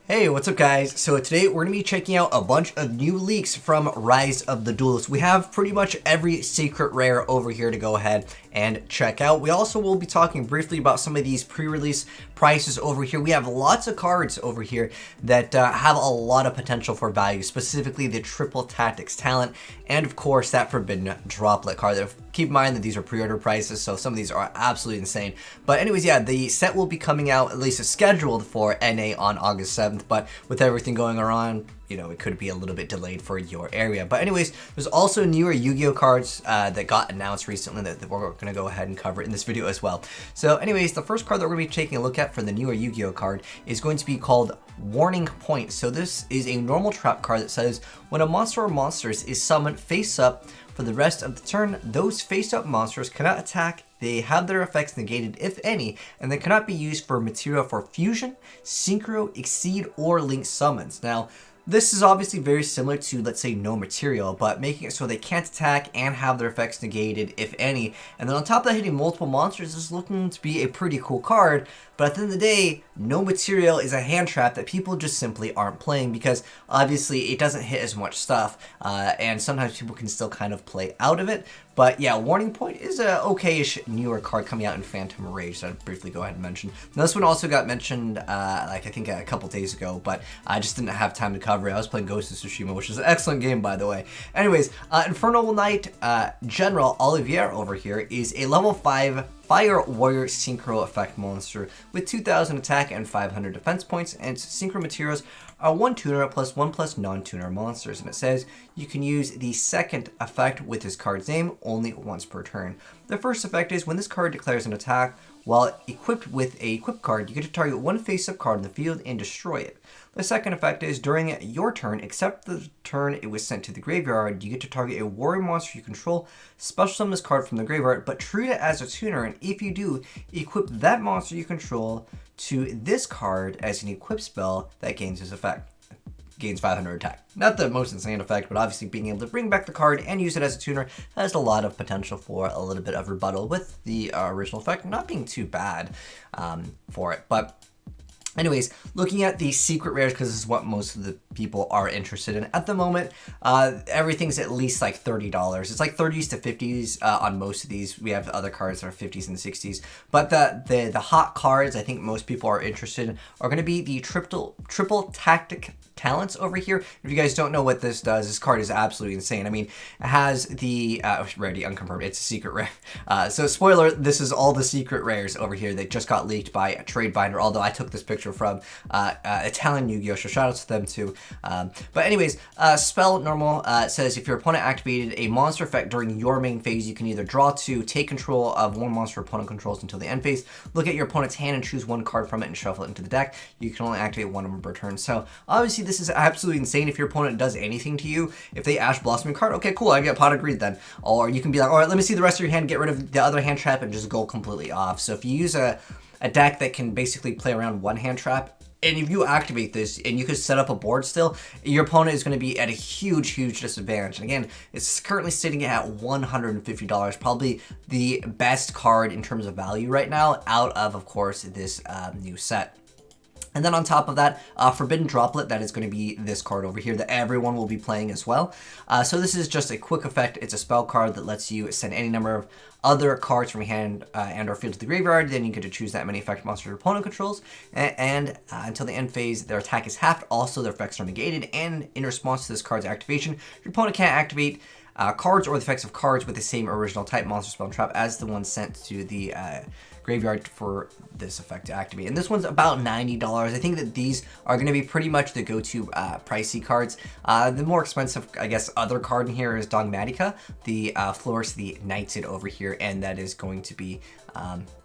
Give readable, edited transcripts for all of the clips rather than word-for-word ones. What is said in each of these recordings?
Hey, what's up guys? So today we're going to be checking out a bunch of new leaks from Rise of the Duelist. We have pretty much every secret rare over here to go ahead and check out. We also will be talking briefly about some of these pre-release prices over here. We have lots of cards over here that have a lot of potential for value, specifically the Triple Tactics talent and of course that Forbidden Droplet card. Keep in mind that these are pre-order prices, so some of these are absolutely insane. But anyways, yeah, the set will be coming out, at least it's scheduled for NA on August 7th, but with everything going on, you know, it could be a little bit delayed for your area. But anyways, there's also newer Yu-Gi-Oh cards that got announced recently that we're going to go ahead and cover in this video as well. So anyways, the first card that we're going to be taking a look at for the newer Yu-Gi-Oh card is going to be called Warning Point. So this is a normal trap card that says, when a monster or monsters is summoned face up for the rest of the turn, those face-up monsters cannot attack, they have their effects negated if any, and they cannot be used for material for fusion, synchro, exceed, or link summons. Now, this is obviously very similar to, let's say, no material, but making it so they can't attack and have their effects negated, if any. And then on top of that, hitting multiple monsters is looking to be a pretty cool card, but at the end of the day, no material is a hand trap that people just simply aren't playing because obviously it doesn't hit as much stuff, and sometimes people can still kind of play out of it. But yeah, Warning Point is a okay-ish newer card coming out in Phantom Rage that I'd briefly go ahead and mention. Now, this one also got mentioned, I think a couple days ago, but I just didn't have time to cover it. I was playing Ghost of Tsushima, which is an excellent game, by the way. Anyways, Infernal Knight General Olivier over here is a level 5 Fire Warrior Synchro effect monster with 2000 attack and 500 defense points, and synchro materials are 1 tuner plus 1 plus non-tuner monsters. And it says you can use the second effect with this card's name only once per turn. The first effect is when this card declares an attack while equipped with a equip card, you get to target one face-up card in the field and destroy it. The second effect is during your turn, except the turn it was sent to the graveyard, you get to target a warrior monster you control, special summon this card from the graveyard, but treat it as a tuner, and if you do, equip that monster you control to this card as an equip spell that gains this effect. Gains 500 attack. Not the most insane effect, but obviously being able to bring back the card and use it as a tuner has a lot of potential for a little bit of rebuttal with the original effect not being too bad for it. But anyways, looking at the secret rares, because this is what most of the people are interested in at the moment, everything's at least like $30. It's like 30s to 50s on most of these. We have other cards that are 50s and 60s, but the hot cards I think most people are interested in are going to be the triple tactic talents over here. If you guys don't know what this does, this card is absolutely insane. I mean, it has the rarity unconfirmed. It's a secret rare. So spoiler, this is all the secret rares over here that just got leaked by a trade binder, although I took this picture from Italian Yu-Gi-Oh, so shout out to them too. But anyways, spell normal says if your opponent activated a monster effect during your main phase, you can either draw 2, take control of one monster opponent controls until the end phase, look at your opponent's hand and choose one card from it and shuffle it into the deck. You can only activate one of them per turn. So obviously this is absolutely insane. If your opponent does anything to you, if they Ash Blossom your card, okay, cool, I get Pot of Greed then. Or you can be like, all right, let me see the rest of your hand, get rid of the other hand trap and just go completely off. So if you use a deck that can basically play around one hand trap, and if you activate this and you could set up a board still, your opponent is going to be at a huge disadvantage. And again, it's currently sitting at $150, probably the best card in terms of value right now out of course, this new set. And then on top of that, Forbidden Droplet, that is going to be this card over here that everyone will be playing as well. So this is just a quick effect. It's a spell card that lets you send any number of other cards from your hand and or field to the graveyard. Then you get to choose that many effect monsters your opponent controls. And until the end phase, their attack is halved. Also, their effects are negated. And in response to this card's activation, your opponent can't activate cards or the effects of cards with the same original type monster spell trap as the one sent to the graveyard for this effect to activate. And this one's about $90. I think that these are going to be pretty much the go-to pricey cards. The more expensive, I guess, other card in here is Dogmatica, the Floris, the Knighted over here, and that is going to be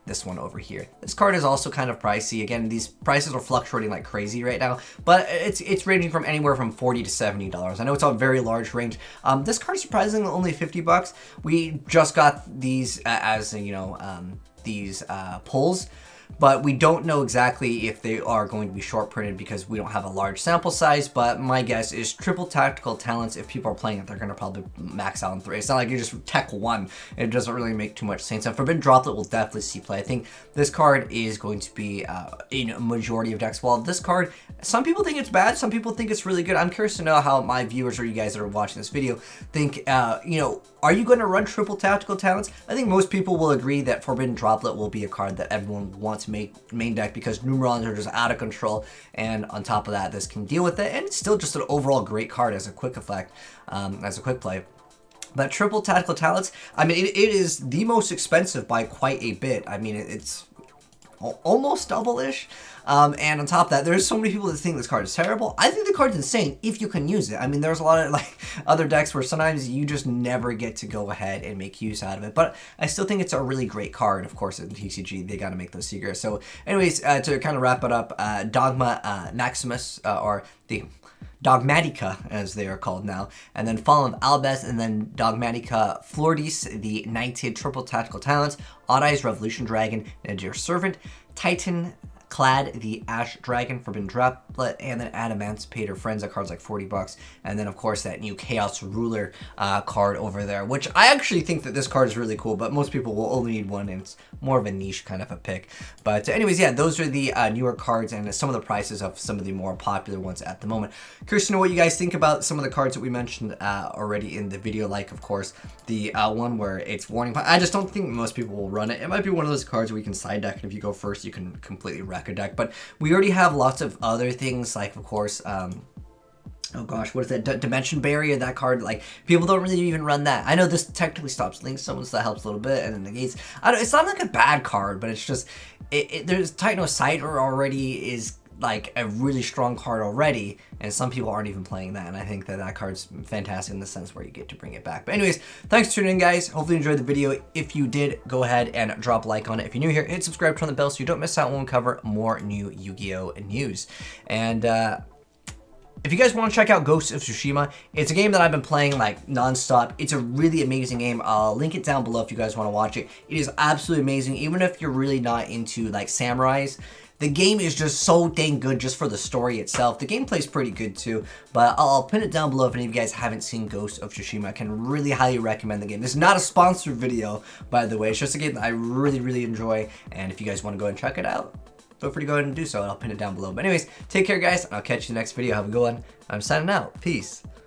this one over here. This card is also kind of pricey. Again, these prices are fluctuating like crazy right now, but it's ranging from anywhere from $40 to $70. I know it's a very large range. This card is surprisingly only $50. We just got these as, you know, these pulls but we don't know exactly if they are going to be short printed because we don't have a large sample size. But my guess is triple tactical talents. If people are playing it, they're going to probably max out on 3. It's not like you just tech 1. It doesn't really make too much sense. And Forbidden Droplet will definitely see play. I think this card is going to be in a majority of decks. While this card, some people think it's bad, some people think it's really good. I'm curious to know how my viewers or you guys that are watching this video think, you know, are you going to run triple tactical talents? I think most people will agree that Forbidden Droplet will be a card that everyone wants to make main deck because Numerons are just out of control, and on top of that, this can deal with it, and it's still just an overall great card as a quick effect, as a quick play. But triple tactical talents, I mean, it is the most expensive by quite a bit. I mean, it's almost double-ish. And on top of that, there's so many people that think this card is terrible. I think the card's insane if you can use it. I mean, there's a lot of like other decks where sometimes you just never get to go ahead and make use out of it. But I still think it's a really great card. Of course, in TCG, they got to make those secrets. So anyways, to kind of wrap it up, Dogma Maximus, or the Dogmatica, as they are called now, and then Fallen of Albus, and then Dogmatica Flordis, the Knighted Triple Tactical Talents, Odd Eyes Revolution Dragon, Nadir Servant, Titan Clad, the Ash Dragon, Forbidden Droplet, and then Adamantipator Friends. That card's like 40 bucks. And then, of course, that new Chaos Ruler card over there, which I actually think that this card is really cool, but most people will only need one, and it's more of a niche kind of a pick. But anyways, yeah, those are the newer cards and some of the prices of some of the more popular ones at the moment. Curious to know what you guys think about some of the cards that we mentioned already in the video, like, of course, the one where it's Warning. I just don't think most people will run it. It might be one of those cards where you can side deck, and if you go first, you can completely wreck a deck. But we already have lots of other things, like, of course, oh gosh, what is that? Dimension Barrier, that card, like, people don't really even run that. I know this technically stops links, so that helps a little bit, and then negates. It's not like a bad card, but it's just, there's Titanocider already is like a really strong card already, and some people aren't even playing that, and I think that that card's fantastic in the sense where you get to bring it back. But anyways, thanks for tuning in, guys. Hopefully you enjoyed the video. If you did, go ahead and drop a like on it. If you're new here, hit subscribe, turn on the bell so you don't miss out when we cover more new Yu-Gi-Oh! News. And if you guys want to check out Ghost of Tsushima, it's a game that I've been playing like non-stop. It's a really amazing game. I'll link it down below if you guys want to watch it. It is absolutely amazing, even if you're really not into like samurais. The game is just so dang good just for the story itself. The gameplay's pretty good too, but I'll pin it down below if any of you guys haven't seen Ghost of Tsushima. I can really highly recommend the game. This is not a sponsored video, by the way. It's just a game that I really, really enjoy, and if you guys want to go and check it out, feel free to go ahead and do so, and I'll pin it down below. But anyways, take care, guys, and I'll catch you in the next video. Have a good one. I'm signing out. Peace.